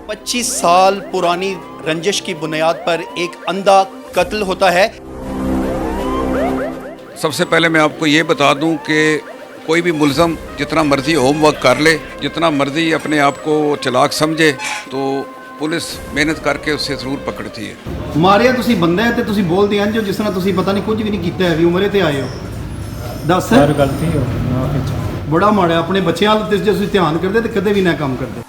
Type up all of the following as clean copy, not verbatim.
25 साल पुरानी रंजिश की बुनियाद पर एक अंधा कत्ल होता है। सबसे पहले मैं आपको ये बता दूं कि कोई भी मुलज़म जितना मर्ज़ी होमवर्क कर ले, जितना मर्ज़ी अपने आप को चालाक समझे, तो पुलिस मेहनत करके उससे ਜ਼ਰੂਰ ਪਕੜਦੀ ਹੈ। ਮਾਰਿਆ ਤੁਸੀਂ ਬੰਦਾ ਹੈ ਤੇ ਤੁਸੀਂ ਬੋਲਦੇ ਆਂ ਜੋ ਜਿਸ ਤਰ੍ਹਾਂ ਤੁਸੀਂ ਪਤਾ ਨਹੀਂ ਕੁਝ ਵੀ ਨਹੀਂ ਕੀਤਾ ਹੈ ਵੀ ਉਮਰੇ ਤੇ ਆਏ ਹੋ। ਦੱਸ ਸਰ ਗਲਤੀ ਹੋ ਗਈ ਨਾ ਵਿੱਚ ਬੜਾ ਮਾੜਾ ਆਪਣੇ ਬੱਚਿਆਂ ਤੇ ਜੇ ਤੁਸੀਂ ਧਿਆਨ ਕਰਦੇ ਤੇ ਕਦੇ ਵੀ ਨਾ ਕੰਮ ਕਰਦੇ।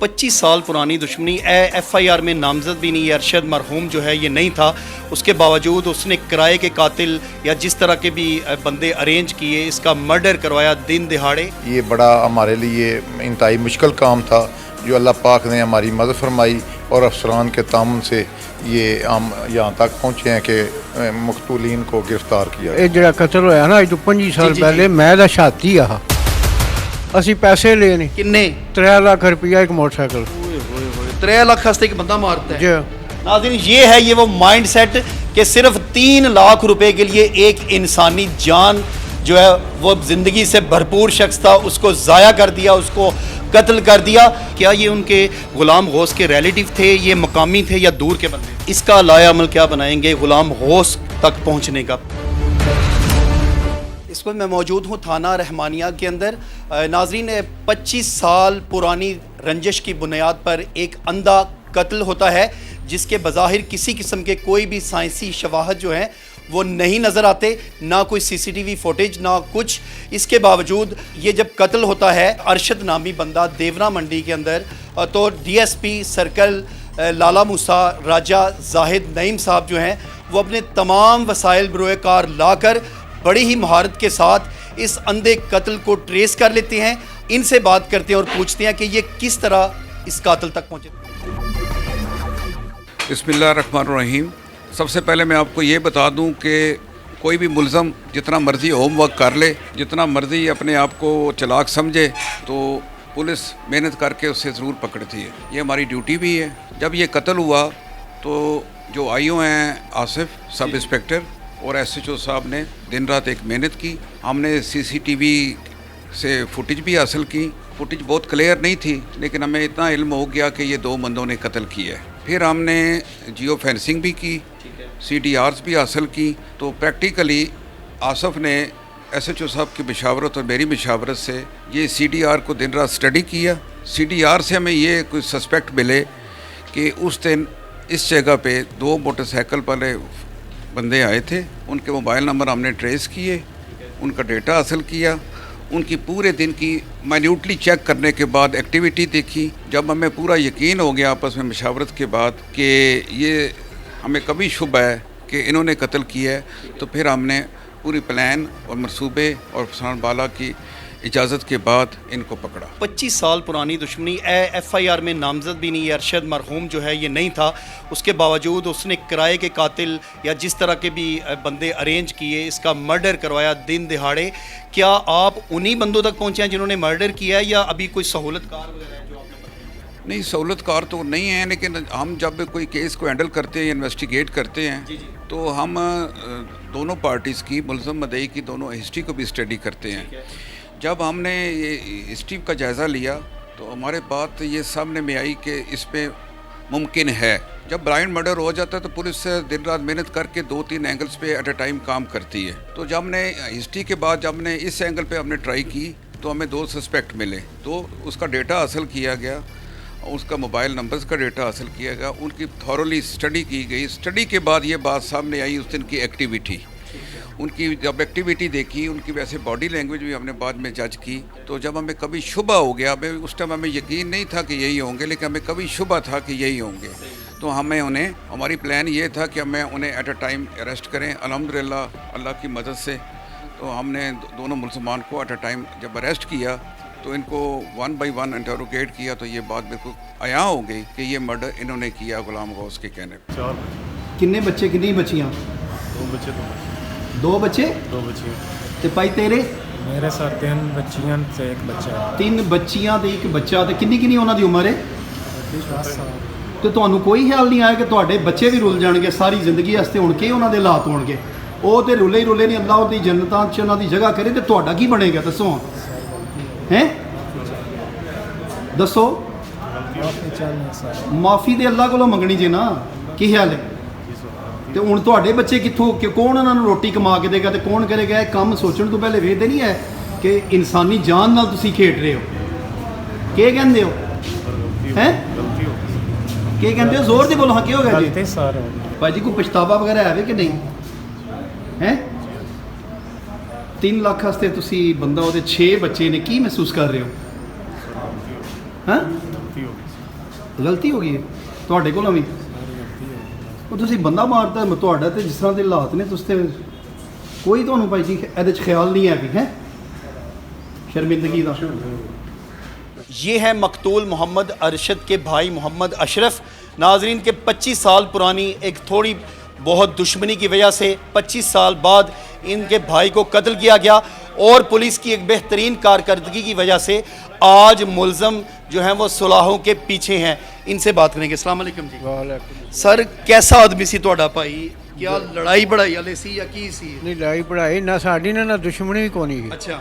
25 साल पुरानी दुश्मनी FIR में नामजद भी नहीं है। अरशद मरहूम जो है ये नहीं था, उसके बावजूद उसने किराए के कातिल या जिस तरह के भी बंदे अरेंज किए इसका मर्डर करवाया दिन दिहाड़े। ये बड़ा हमारे लिए इंतहाई मुश्किल काम था जो अल्लाह पाक ने हमारी मदद फरमाई और अफसरान के तामुन से ये हम यहाँ तक पहुँचे हैं कि मकतूलीन को गिरफ्तार किया। ਇਹ ਜਿਹੜਾ ਕਤਲ ਹੋਇਆ ਨਾ ਅੱਜ ਤੋਂ 25 ਸਾਲ ਪਹਿਲੇ ਮੈਂ ਦਾ ਛਾਤੀ ਆ ਅਸੀਂ ਪੈਸੇ ਲਏ ਨੇ किन्ने 3 ਲੱਖ ਰੁਪਇਆ ਇੱਕ ਮੋਟਰਸਾਈਕਲ 3 लाख हस्ते एक बंदा मारता है। जी नाज़रीन ये है ये वो माइंड सेट कि सिर्फ 3 लाख रुपए के लिए एक इंसानी जान जो है वो ज़िंदगी से भरपूर शख्स था उसको ज़ाया कर दिया, उसको कत्ल कर दिया। क्या ये उनके ग़ुलाम गौस के रिलेटिव थे, ये मकामी थे या दूर के बंदे? इसका लाया अमल क्या बनाएंगे ग़ुलाम गौस तक पहुँचने का। इस वक्त मैं मौजूद हूँ थाना रहमानिया के अंदर। नाज़रीन 25 साल पुरानी रंजिश की बुनियाद पर एक अंधा कत्ल होता है जिसके बज़ाहिर किसी किस्म के कोई भी साइंसी शवाहद जो हैं वो नहीं नज़र आते, ना कोई CCTV फुटेज ना कुछ। इसके बावजूद ये जब कत्ल होता है अरशद नामी बंदा देवरा मंडी के अंदर, तो DSP सर्कल लाला मूसा राजा जाहिद नईम साहब जो हैं वो अपने तमाम वसाइल बरोए कार लाकर बड़ी ही महारत के साथ इस अंधे कत्ल को ट्रेस कर लेते हैं। इनसे बात करते हैं और पूछते हैं कि ये किस तरह इस कातिल तक पहुँचे। बिस्मिल्लाहिर्रहमानिर्रहीम। सबसे पहले मैं आपको ये बता दूं कि कोई भी मुलज़म जितना मर्ज़ी होमवर्क कर ले, जितना मर्ज़ी अपने आप को चालाक समझे, तो पुलिस मेहनत करके उससे ज़रूर पकड़ती है। ये हमारी ड्यूटी भी है। जब ये कत्ल हुआ तो जो IO हैं आसिफ सब इंस्पेक्टर और SHO साहब ने दिन रात एक मेहनत की। हमने CCTV से फुटेज भी हासिल की। फुटेज बहुत क्लियर नहीं थी लेकिन हमें इतना इल्म हो गया कि ये 2 बंदों ने कत्ल किया है। फिर हमने जियो फेंसिंग भी की, CDRs भी हासिल की। तो प्रैक्टिकली आसिफ ने SHO साहब की मशावरत और मेरी मशावरत से ये CDR को दिन रात स्टडी किया। CDR से हमें ये कुछ सस्पेक्ट मिले कि उस दिन इस जगह पे 2 मोटरसाइकिल वाले बंदे आए थे। उनके मोबाइल नंबर हमने ट्रेस किए, उनका डेटा हासिल किया, उनकी पूरे दिन की माइन्यूटली चेक करने के बाद एक्टिविटी देखी। जब हमें पूरा यकीन हो गया आपस में मशावरत के बाद कि ये हमें कभी शुबा है कि इन्होंने कत्ल किया है, तो फिर हमने पूरी प्लान और मंसूबे और फसान बाला की इजाज़त के बाद इनको पकड़ा। 25 साल पुरानी दुश्मनी FIR में नामजद भी नहीं है। अरशद मरहूम जो है ये नहीं था, उसके बावजूद उसने किराए के कातिल या जिस तरह के भी बंदे अरेंज किए इसका मर्डर करवाया दिन दिहाड़े। क्या आप उन्हीं बंदों तक पहुँचे हैं जिन्होंने मर्डर किया है या अभी कोई सहूलतकार वगैरह है जो आपने? नहीं, सहूलतकार तो नहीं है, लेकिन हम जब कोई केस को हैंडल करते हैं, इन्वेस्टिगेट करते हैं, तो हम दोनों पार्टीज़ की, मुलज़म मदई की, दोनों हिस्ट्री को भी स्टडी करते हैं। जब हमने ये हिस्ट्री का जायज़ा लिया तो हमारे बात ये सामने में आई कि इस पे मुमकिन है। जब ब्लाइंड मर्डर हो जाता है तो पुलिस दिन रात मेहनत करके 2-3 एंगल्स पे एट अ टाइम काम करती है। तो जब हमने हिस्ट्री के बाद जब हमने इस एंगल पे हमने ट्राई की तो हमें 2 सस्पेक्ट मिले। तो उसका डेटा हासिल किया गया, उसका मोबाइल नंबर्स का डेटा हासिल किया गया, उनकी थॉरली स्टडी की गई। स्टडी के बाद ये बात सामने आई उस दिन की एक्टिविटी, उनकी जब एक्टिविटी देखी, उनकी वैसे बॉडी लैंग्वेज भी हमने बाद में जज की। तो जब हमें कभी शुबा हो गया, हमें उस टाइम हमें यकीन नहीं था कि यही होंगे, लेकिन हमें कभी शुबा था कि यही होंगे, तो हमें उन्हें, हमारी प्लान ये था कि हमें उन्हें एट अ टाइम अरेस्ट करें। अल्हम्दुलिल्लाह अल्लाह की मदद से तो हमने दोनों मुसलमान को एट अ टाइम जब अरेस्ट किया तो इनको 1 by 1 इंटरोगेट किया तो ये बात बिल्कुल आया हो गई कि ये मर्डर इन्होंने किया ग़ुलाम गौस के कहने पर। किन्ने बच्चे किन्नी बच्चियाँ? 2 बच्चे 2 बच्चे 2 बच्चे ते भाई तेरे? मेरे साथ 3 बच्चियां ते 1 बच्चा। 3 बच्चियां ते 1 ਬੱਚਾ ਤੇ ਕਿੰਨੀ ਉਹਨਾਂ ਦੀ ਉਮਰ ਹੈ? 10 ਸਾਲ। ਤੇ ਤੁਹਾਨੂੰ ਕੋਈ ਖਿਆਲ ਨਹੀਂ ਆਇਆ ਕਿ ਤੁਹਾਡੇ ਬੱਚੇ ਵੀ ਰੁੱਲ ਜਾਣਗੇ ਸਾਰੀ ਜ਼ਿੰਦਗੀ ਵਾਸਤੇ? ਹੁਣ ਕੀ ਉਹਨਾਂ ਦੇ ਹਾਲਾਤ ਹੋਣਗੇ? ਉਹ ਤੇ ਰੁੱਲੇ ਹੀ ਰੁੱਲੇ ਨਹੀਂ, ਅੱਲਾਹ ਉਹਦੀ ਜੰਨਤਾਂ 'ਚ ਉਹਨਾਂ ਦੀ ਜਗ੍ਹਾ ਕਰੇ, ਤੇ ਤੁਹਾਡਾ ਕੀ ਬਣੇਗਾ ਦੱਸੋ? हैं ਦੱਸੋ माफी चाहने सर ਮਾਫੀ ਤੇ ਅੱਲਾ ਕੋਲੋਂ ਮੰਗਣੀ ਜੇ ਨਾ, ਕੀ ਹਾਲ ਹੈ? ਤੇ ਹੁਣ ਤੁਹਾਡੇ ਬੱਚੇ ਕਿੱਥੋਂ ਕਿ ਕੌਣ ਉਹਨਾਂ ਨੂੰ ਰੋਟੀ ਕਮਾ ਕੇ ਦੇਗਾ ਤੇ ਕੌਣ ਕਰੇਗਾ? ਇਹ ਕੰਮ ਸੋਚਣ ਤੋਂ ਪਹਿਲੇ ਵੇਖਦੇ ਨਹੀਂ ਹੈ ਕਿ ਇਨਸਾਨੀ ਜਾਨ ਨਾਲ ਤੁਸੀਂ ਖੇਡ ਰਹੇ ਹੋ। ਕੀ ਕਹਿੰਦੇ ਹੋ ਹੈ? ਕੀ ਕਹਿੰਦੇ ਹੋ? ਜ਼ੋਰ ਦੀ ਬੋਲੋ, ਹਾਂ ਕੀ ਹੋ ਗਿਆ ਜੀ? गलती सर ਭਾਈ ਜੀ ਕੋਈ ਪਛਤਾਵਾ ਵਗੈਰਾ ਹੈ ਕਿ ਨਹੀਂ ਹੈ? 3 ਲੱਖ ਵਾਸਤੇ ਤੁਸੀਂ ਬੰਦਾ, ਉਹਦੇ 6 ਬੱਚੇ ਨੇ, ਕੀ ਮਹਿਸੂਸ ਕਰ ਰਹੇ ਹੋ? ਹਾਂ ਗਲਤੀ ਹੋ ਗਈ ਹੈ ਤੁਹਾਡੇ ਕੋਲੋਂ ਵੀ। ਉਹ ਤੁਸੀਂ ਬੰਦਾ ਮਾਰਤਾ ਤੁਹਾਡਾ, ਤੇ ਜਿਸ ਤਰ੍ਹਾਂ ਦੇ ਹਾਲਾਤ ਨੇ ਤੁਸੀਂ ਤੇ ਕੋਈ ਤੁਹਾਨੂੰ ਭਾਈ ਜੀ ਇਹਦੇ 'ਚ ਖਿਆਲ ਨਹੀਂ ਹੈ ਵੀ ਹੈ ਸ਼ਰਮਿੰਦਗੀ ਦਾ। ये है मकतूल मोहम्मद अरशद के भाई मोहम्मद अशरफ। नाजरीन के 25 साल पुरानी एक थोड़ी बहुत दुश्मनी की वजह से 25 साल बाद इनके भाई को कत्ल किया गया और पुलिस की एक बेहतरीन कारकर्दगी की वजह से आज मुलज़म जो हैं वो सुलाहों के पीछे हैं। इनसे बात करेंगे। अस्सलाम वालेकुम जी। ਵਾਲੇਕੁਮ सर कैसा आदमी सी ਤੁਹਾਡਾ ਭਾਈ? क्या लड़ाई बड़ाई वाले सी या की सी? ਨਹੀਂ ਲੜਾਈ ਪੜਾਈ ਨਾ ਸਾਡੀ ਨਾ ਦੁਸ਼ਮਣੀ ਵੀ ਕੋਣੀ ਸੀ। अच्छा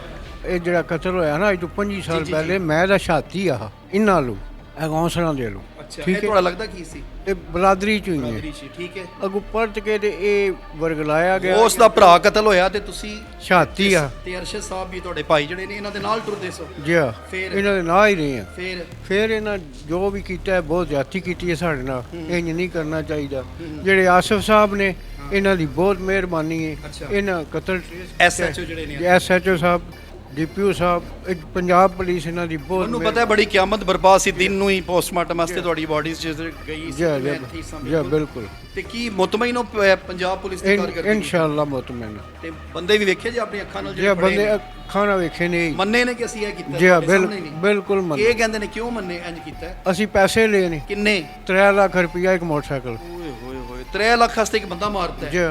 ਇਹ ਜਿਹੜਾ ਕਤਲ ਹੋਇਆ ਨਾ ਅੱਜ ਤੋਂ 25 ਸਾਲ ਜੀ, ਪਹਿਲੇ, ਮੈਂ ਦਾ ਛਾਤੀ ਆ ਇਹਨਾਂ ਨੂੰ ਇਹ ਗੌਂਸਲਾਂ ਦੇ ਲੋ। अच्छा ਠੀਕ ਇਹ ਹੈ, ਤੁਹਾਡਾ ਲੱਗਦਾ ਕੀ ਸੀ? ਇਹ ਬਰਾਦਰੀ ਚ ਹੀ ਨੇ। ਬਰਾਦਰੀ ਸੀ, ਠੀਕ ਹੈ। ਅਗੂ ਪਰਤ ਕੇ ਤੇ ਇਹ ਵਰਗਲਾਇਆ ਗਿਆ। ਉਸ ਦਾ ਭਰਾ ਕਤਲ ਹੋਇਆ ਤੇ ਤੁਸੀਂ ਛਾਤੀ ਆ ਤੇ ਅਰਸ਼ਦ ਸਾਹਿਬ ਵੀ ਤੁਹਾਡੇ ਭਾਈ ਜਿਹੜੇ ਨੇ ਇਹਨਾਂ ਦੇ ਨਾਲ ਟੁਰਦੇ ਸੋ। ਜੀ ਹਾਂ, ਫਿਰ? ਇਹਨਾਂ ਦੇ ਨਾਲ ਹੀ ਰਹੇ ਆ। ਫਿਰ ਇਹਨਾਂ ਜੋ ਵੀ ਕੀਤਾ ਹੈ ਬਹੁਤ ਜ਼ਿਆਦਤੀ ਕੀਤੀ ਹੈ ਸਾਡੇ ਨਾਲ, ਇੰਜ ਨਹੀਂ ਕਰਨਾ ਚਾਹੀਦਾ। ਜਿਹੜੇ ਆਸਿਫ ਸਾਹਿਬ ਨੇ ਇਹਨਾਂ ਦੀ ਬਹੁਤ ਮਿਹਰਬਾਨੀ ਹੈ। ਅੱਛਾ। ਇਹਨਾਂ ਕਤਲ SHO ਜਿਹੜੇ ਨੇ, SHO ਸਾਹਿਬ, DPO ਸਾਹਿਬ, ਇਹ ਪੰਜਾਬ ਪੁਲਿਸ ਇਹਨਾਂ ਦੀ ਬਹੁਤ ਮੈਨੂੰ ਪਤਾ ਹੈ ਬੜੀ ਕਿਆਮਤ ਬਰਪਾ ਸੀ ਦਿਨ ਨੂੰ ਹੀ ਪੋਸਟਮਾਰਟਮ ਵਾਸਤੇ ਤੁਹਾਡੀ ਬਾਡੀ ਗਈ ਸੀ। ਜੀ ਮੈਂ ਇੱਥੇ ਹੀ ਸਾਂ ਜੀ ਬਿਲਕੁਲ। ਬਿਲਕੁਲ ਤੇ ਕੀ ਮੁਤਮਈਨ ਹੋ ਪੰਜਾਬ ਪੁਲਿਸ ਦੀ ਕਾਰਗੁਜ਼ਾਰੀ? ਇਨਸ਼ਾਅੱਲਾ ਮੁਤਮਿਨ। ਤੇ ਬੰਦੇ ਵੀ ਵੇਖੇ ਜੇ ਆਪਣੀ ਅੱਖਾਂ ਨਾਲ ਜੀ ਜਿਹੜੇ ਬੰਦੇ ਫੜੇ ਨੇ? ਖਾਣਾ ਵੇਖੇ ਨਹੀਂ। ਮੰਨੇ ਨੇ ਕਿ ਅਸੀਂ ਇਹ ਕੀਤਾ? ਜੀ ਤੁਹਾਡੇ ਸਾਹਮਣੇ ਨਹੀਂ? ਬਿਲਕੁਲ ਮੰਨ। ਇਹ ਕਹਿੰਦੇ ਨੇ ਕਿਉਂ ਮੰਨੇ ਇੰਜ ਕੀਤਾ ਹੈ? ਅਸੀਂ ਪੈਸੇ ਲਏ ਨੇ ਕਿੰਨੇ? 3 ਲੱਖ ਰੁਪਇਆ ਇੱਕ ਮੋਟਰਸਾਈਕਲ। ਓਏ ਹੋਏ ਹੋਏ 3 ਲੱਖ ਵਾਸਤੇ ਇੱਕ ਬੰਦਾ ਮਾਰता है। जी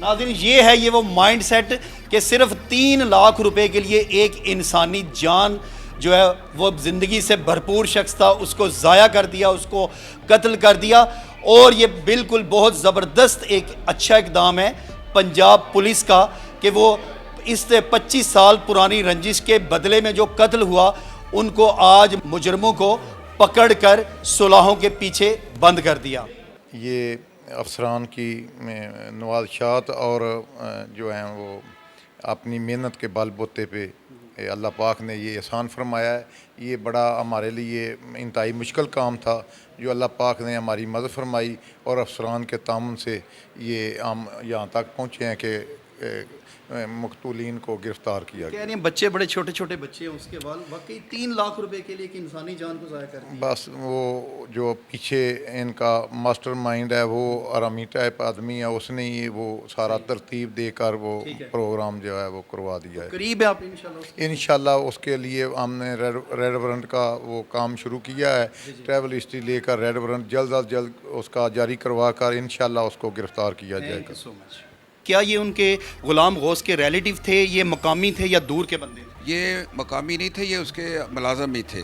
नाज़रीन ये है ये वो माइंड सेट कि सिर्फ 3 लाख रुपए के लिए एक इंसानी जान जो है वो ज़िंदगी से भरपूर शख्स था, उसको ज़ाया कर दिया, उसको कत्ल कर दिया। और ये बिल्कुल बहुत ज़बरदस्त एक अच्छा इकदाम है पंजाब पुलिस का कि वो इस 25 साल पुरानी रंजिश के बदले में जो कत्ल हुआ उनको आज मुजरमों को पकड़ कर सुलाहों के पीछे बंद कर दिया। ये अफसरान की नवाज़शात और जो हैं वो अपनी मेहनत के बल बूते पे अल्लाह पाक ने ये एहसान फरमाया है। ये बड़ा हमारे लिए इंतहाई मुश्किल काम था जो अल्लाह पाक ने हमारी मदद फरमाई और अफसरान के तामन से ये हम यहाँ तक पहुँचे हैं कि मकतूलीन को गिरफ़्तार किया गया। कह रही हैं बच्चे बड़े छोटे छोटे बच्चे हैं उसके बाद वाकई 3 लाख रुपए के लिए एक इंसानी जान को ज़ाया कर दिया। बस वो जो पीछे इनका मास्टरमाइंड है वो आरामी टाइप आदमी है, उसने ही वो सारा तरतीब देकर वो प्रोग्राम जो है वो करवा दिया है। करीब है आप इंशाल्लाह उसके लिए हमने रेड वारंट का वो काम शुरू किया है। ट्रैवल हिस्ट्री लेकर रेड वारंट जल्द अज जल्द उसका जारी करवा कर इंशाल्लाह उसको गिरफ़्तार किया जाएगा। So much. क्या ये उनके गुलाम गौस के रिलेटिव थे, ये मकामी थे या दूर के बंदे? ये मकामी नहीं थे, ये उसके मुलाजम ही थे।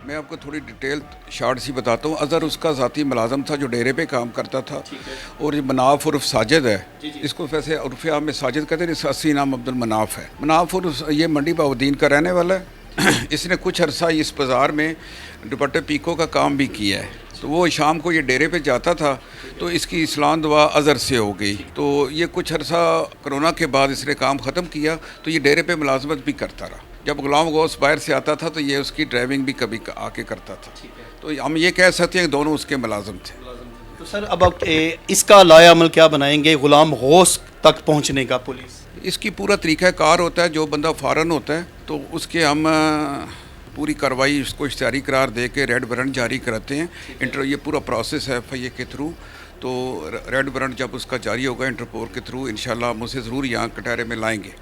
मैं आपको थोड़ी डिटेल शार्ट सी बताता हूँ। अज़हर उसका ज़ाती मुलाजम था जो डेरे पे काम करता था। और ये मनाफ उर्फ साजिद है, इसको वैसे उर्फ आम में साजिद कहते हैं, इसका असली नाम अब्दुल मनाफ है। मनाफ उर्फ ये मंडी बाउद्दीन का रहने वाला है। इसने कुछ अरसा इस बाज़ार में दुपट्टे पीको का काम भी किया है। तो वो शाम को ये डेरे पे जाता था तो इसकी इस्लाम दुआ अज़हर से हो गई। तो ये कुछ अरसा कोरोना के बाद इसने काम ख़त्म किया तो ये डेरे पे मुलाजमत भी करता रहा। जब गुलाम गौस बाहर से आता था तो ये उसकी ड्राइविंग भी कभी आके करता था। तो हम ये कह सकते हैं कि दोनों उसके मुलाजम थे। तो सर अब आप इसका लाया अमल क्या बनाएंगे गुलाम गौस तक पहुँचने का? पुलिस इसकी पूरा तरीक़ाकार होता है। जो बंदा फ़ौरन होता है तो उसके हम पूरी कार्रवाई उसको इश्तिहारी करार दे के रेड वारंट जारी कराते हैं। ये पूरा प्रोसेस है FIA के थ्रू। तो रेड वारंट जब उसका जारी होगा इंटरपोल के थ्रू इंशाल्लाह हम उसे ज़रूर यहाँ कटहरे में लाएंगे।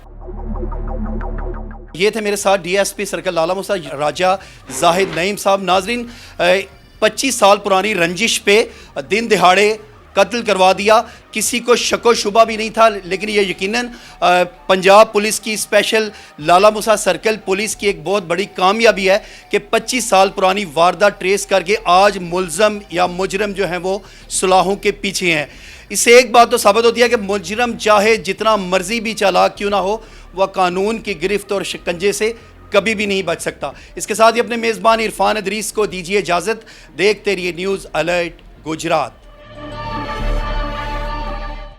ये थे मेरे साथ DSP सर्कल लाला मूसा राजा जाहिद नईम साहब। नाजरीन 25 साल पुरानी रंजिश पे दिन दिहाड़े कत्ल करवा दिया, किसी को शको शुबा भी नहीं था। लेकिन ये यकीनन पंजाब पुलिस की स्पेशल लाला मूसा सर्कल पुलिस की एक बहुत बड़ी कामयाबी है कि 25 साल पुरानी वारदात ट्रेस करके आज मुलज़म या मुजरम जो हैं वो सुलाहों के पीछे हैं। इससे एक बात तो साबित होती है कि मुजरम चाहे जितना मर्जी भी चालाक क्यों ना हो, वह कानून की गिरफ्त और शिकंजे से کبھی بھی نہیں بچ سکتا۔ اس کے ساتھ ہی اپنے میزبان عرفان ادریس کو دیجیے اجازت۔ دیکھتے رہیے نیوز الرٹ گجرات۔